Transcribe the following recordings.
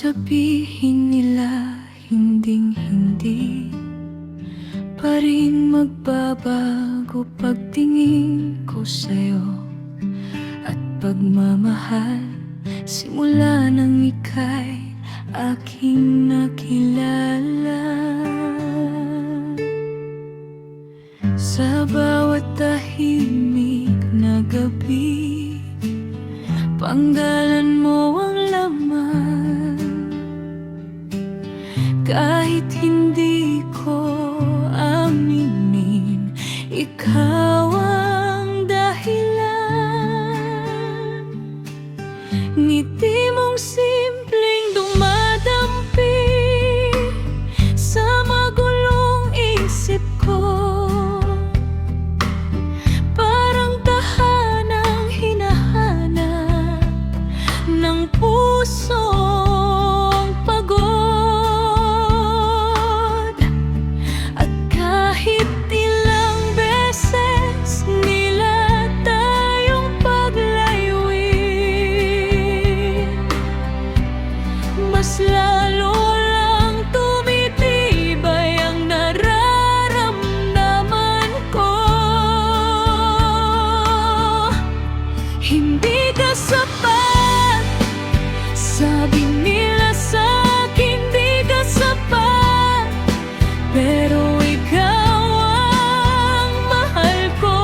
sabihin nila hinding-hindi pa rin magbabago pagtingin ko sa'yo. At pagmamahal simula nang ika'y aking nakilala. Sa bawat tahimik na gabi, panggalan mo ang laman. Kahit hindi ko aminin, ikaw ang dahilan. Ngiti mong simpleng dumadampi sa magulong isip ko, parang tahanang hinahanap ng pusong pagod. At kahit ilang beses nila tayong paglayuin, mas lalo lang tumitibay ang nararamdaman ko. Hindi ka sapat, sabi nila sa'kin, di ka sapat, pero ikaw ang mahal ko.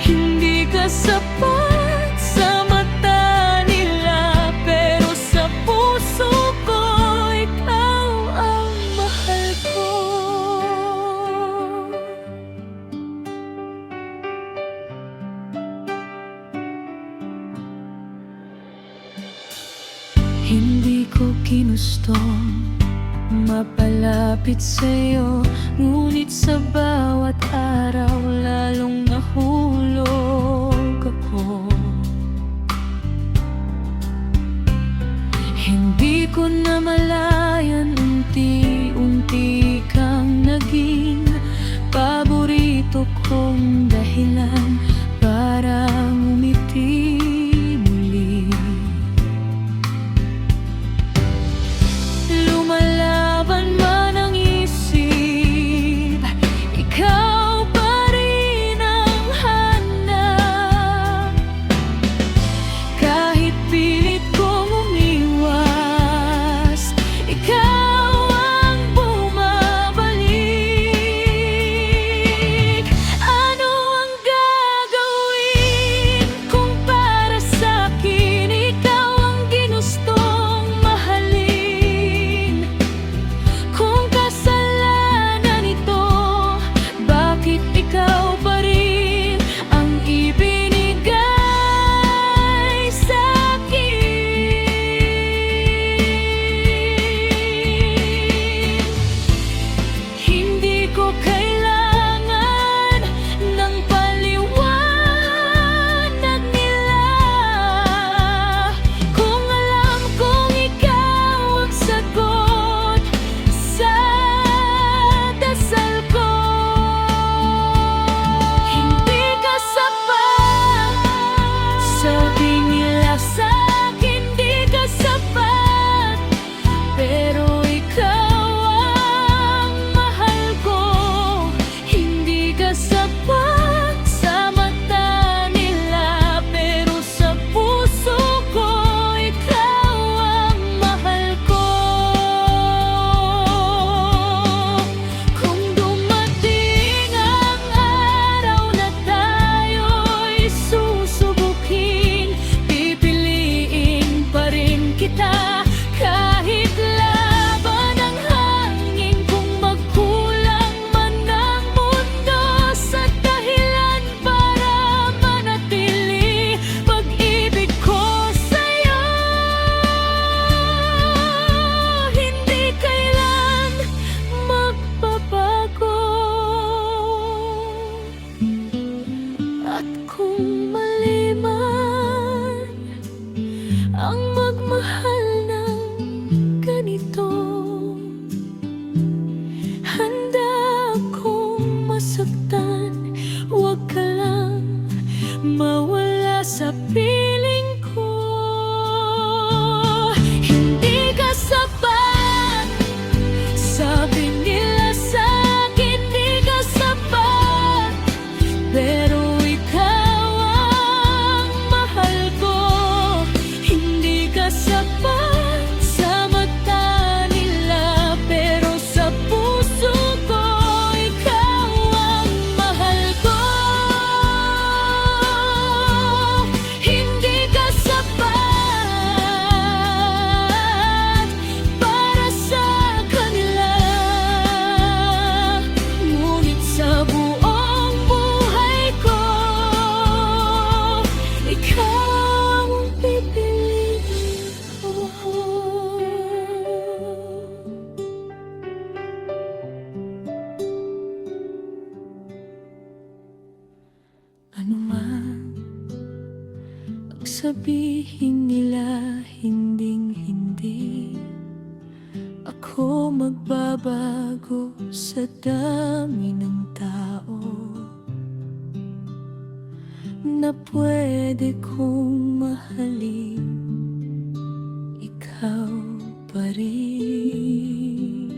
Hindi ka sapat sa mata nila, pero sa puso ko ikaw ang mahal ko. Hindi ko ginustong mapalapit sa'yo, ngunit sa bawat araw lalong nahulog ako. Hindi ko namalayan, unti-unti kang naging paborito kong dahilan para ngumiti muli. Lumalaban man ang isip, ikaw pa rin ang hanap. Kahit pilit kong umiwas, ikaw ang bumabalik. Ano sabihin nila hinding hindi, ako magbabago sa dami ng tao na pwede kong mahalin. Ikaw pa rin,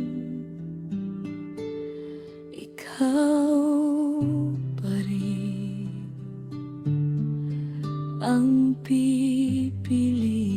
ikaw pa rin ang pipiliin.